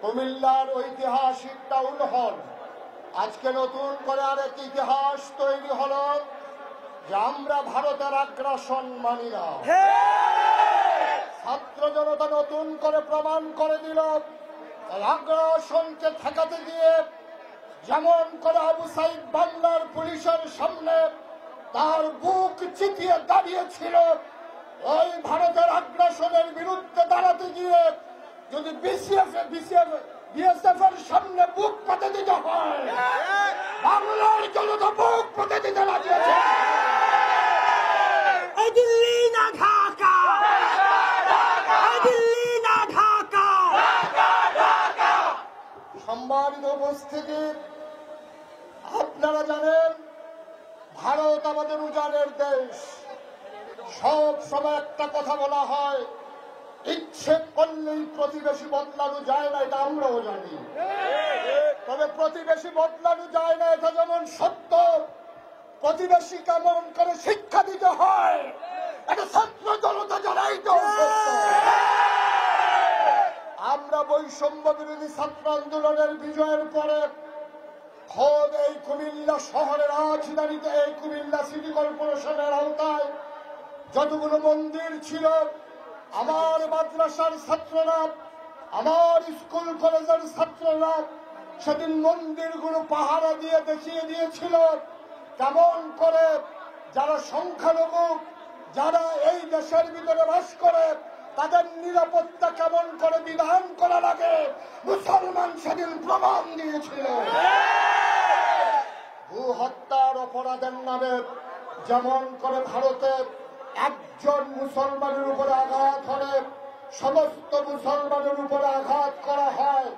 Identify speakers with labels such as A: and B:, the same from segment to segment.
A: কুমিল্লার ঐতিহাসিক town hall আজকে নতুন করে আরেক ইতিহাস তৈরি হলো যে আমরা ভারতের আগ্রাসন মানি না। ছাত্র জনতা নতুন করে প্রমাণ করে দিল আগ্রাসনকে ঠেকাতে গিয়ে যেমন করে আবু সাইদ বাংলার পুলিশের সামনে তার বুক চিতিয়ে দাঁড়িয়েছিল, ওই ভারতের আগ্রাসনের বিরুদ্ধে দাঁড়াতে গিয়ে যদি বিএসএফ এর সামনে বুক পেতে দিতে হয়, বাংলার জনতা বুক পেতে দিতে লাগিয়েছে।
B: দিল্লি না ঢাকা, দিল্লি না ঢাকা।
A: সম্মানিত উপস্থিতি, আপনারা জানেন ভারত আমাদের উজানের দেশ। সব সময় একটা কথা বলা হয়, ইচ্ছে করলেই প্রতিবেশী বদলানো যায় না, এটা আমরাও জানি। তবে প্রতিবেশী বদলানো যায় না এটা যেমন সত্য, প্রতিবেশী কেমন করে শিক্ষা দিতে হয় এটা ছাত্র জনতা জানাই তো সত্য। আমরা বৈষম্য বিরোধী ছাত্র আন্দোলনের বিজয়ের পরে খোদ এই কুমিল্লা শহরের রাজধানীতে, এই কুমিল্লা সিটি কর্পোরেশনের আওতায় যতগুলো মন্দির ছিল, আমার মাদ্রাসার ছাত্ররা, আমার স্কুল কলেজের ছাত্ররা সেদিন মন্দিরগুলো পাহারা দিয়ে দেখিয়ে দিয়েছিল কেমন করে যারা সংখ্যালঘু, যারা এই দেশের ভিতরে বাস করে, তাদের নিরাপত্তা কেমন করে বিধান করা লাগে মুসলমান সেদিন প্রমাণ দিয়েছিল। ভূ হত্যার অপরাধের নামে যেমন করে ভারতে একজন মুসলমানের উপরে আঘাত হলে সমস্ত মুসলমানের উপরে আঘাত করা হয়,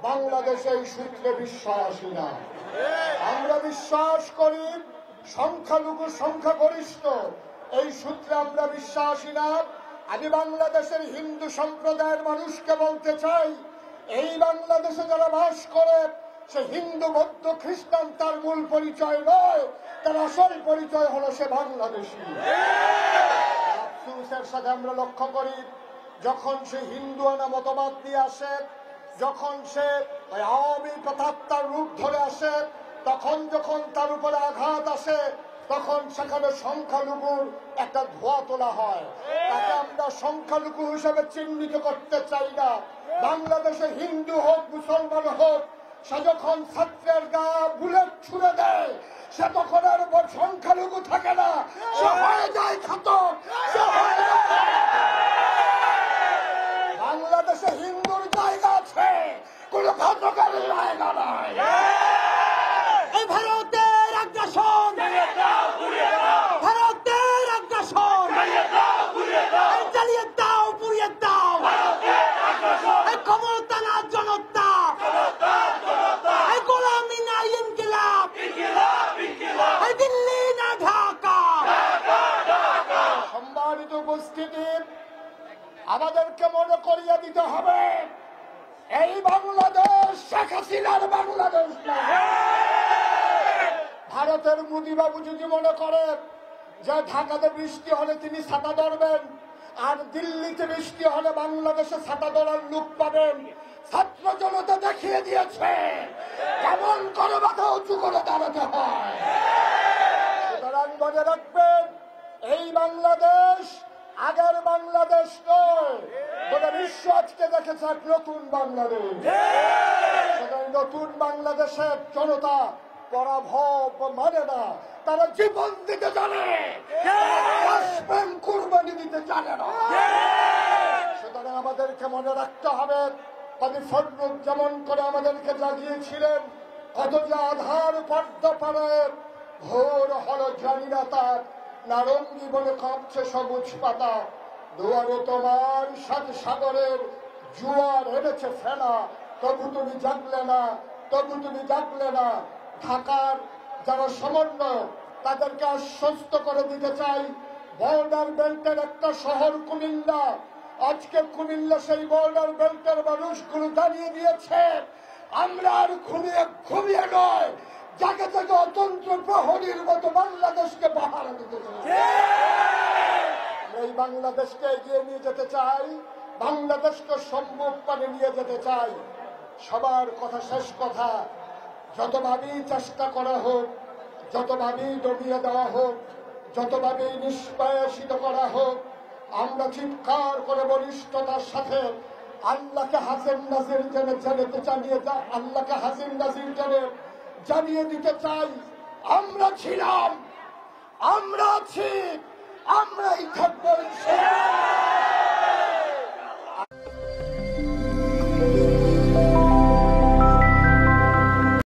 A: বাংলাদেশে এই সূত্রে বিশ্বাসী না। আমরা বিশ্বাস করি সংখ্যালঘু সংখ্যাগরিষ্ঠ, এই সূত্রে আমরা বিশ্বাসী না। আমি বাংলাদেশের হিন্দু সম্প্রদায়ের মানুষকে বলতে চাই, এই বাংলাদেশে যারা বাস করে সে হিন্দু, বৌদ্ধ, খ্রিস্টান তার মূল পরিচয় নয়, তার আসল পরিচয় হলো সে বাংলাদেশী। আফসোসের সাথে আমরা লক্ষ্য করি যখন সে হিন্দুয়ানা মতবাদ নিয়ে আসে, যখন সে ওই আওয়ামী প্রতাত্মার রূপ ধরে আসে, তখন যখন তার উপরে আঘাত আসে, তখন সেখানে সংখ্যালঘুর একটা ধোয়া তোলা হয়। তাকে আমরা সংখ্যালঘু হিসেবে চিহ্নিত করতে চাই না। বাংলাদেশে হিন্দু হোক মুসলমান হোক, সে যখন ছাত্রের গা বুলেট ছুড়ে দেয় সে তখন আর সংখ্যালঘু থাকে না, সে হয়ে যায় ঘাতক। বাংলাদেশে হিন্দুর জায়গা আছে, কোন ঘাতকের জায়গা নাই।
B: এই ভারতের আগ্রাসন, ভারতের আগ্রাসন, জ্বালিয়ে দাও, পুড়িয়ে দাও। এই ক্ষমতা না জনতা, এই গোলামি না ইনকিলাব, এই দিল্লি না ঢাকা।
A: সম্মানিত উপস্থিতি, আমাদেরকে মনে করিয়ে দিতে হবে এই বাংলাদেশ শেখ হাসিনার বাংলাদেশ না। ভারতের মোদিবাবু যদি মনে করে যে ঢাকাতে বৃষ্টি হলে তিনি ছাতা ধরবেন আর দিল্লিতে বৃষ্টি হলে বাংলাদেশে ছাতা ধরার লোক পাবেন, ছাত্র জনতা দেখিয়ে দিয়েছে কেমন করে মাথা উঁচু করে দাঁড়াতে হয়। সুতরাং মনে রাখবেন, এই বাংলাদেশ আগের বাংলাদেশ নয়, গোটা বিশ্ব আজকে দেখেছে এক নতুন বাংলাদেশ। নতুন বাংলাদেশের জনতা পরাভব মানে না, তারা জীবন দিতে জানে, কুরবানি দিতে জানে না। সুতরাং আমাদেরকে মনে রাখতে হবে, কবি ফজলুল যেমন করে আমাদেরকে জাগিয়েছিলেন, কত যে আধার পর্দা পারে ঘোর হলো জানি না তার, নারঙ্গি বলে কাঁপছে সবুজ পাতা, দুয়ারে তোমার সাত সাগরের জোয়ার এনেছে ফেনা, তবু তুমি জাগলে না, তবু তুমি জাগলে না। ঢাকার যারা সমন্বয় তাদেরকে আশ্বস্ত করে দিতে চাই, বর্ডার বেল্টের একটা শহর কুমিল্লা, আজকে কুমিল্লা সেই বর্ডার বেল্টের মানুষগুলো জানিয়ে দিয়েছে আমরা আর ঘুমিয়ে ঘুমিয়ে নয়, জাগে জাগে অতন্ত্র প্রহরীর মতো বাংলাদেশকে পাহারা দিতে চাই। এই বাংলাদেশকে এগিয়ে নিয়ে যেতে চাই, বাংলাদেশকে সম্মুখ পানে নিয়ে যেতে চাই। সবার কথা শেষ কথা, যতভাবেই চেষ্টা করা হোক, যতভাবেই দমিয়ে দেওয়া হোক, যতভাবেই নিষ্পায়াসিত করা হোক, আমরা চিৎকার করে বলিষ্ঠতার সাথে আল্লাহকে হাসির নাজির আল্লাহকে হাসির নাজির জানিয়ে দিতে চাই, আমরা ছিলাম, আমরা আছি, আমরাই থাকবো।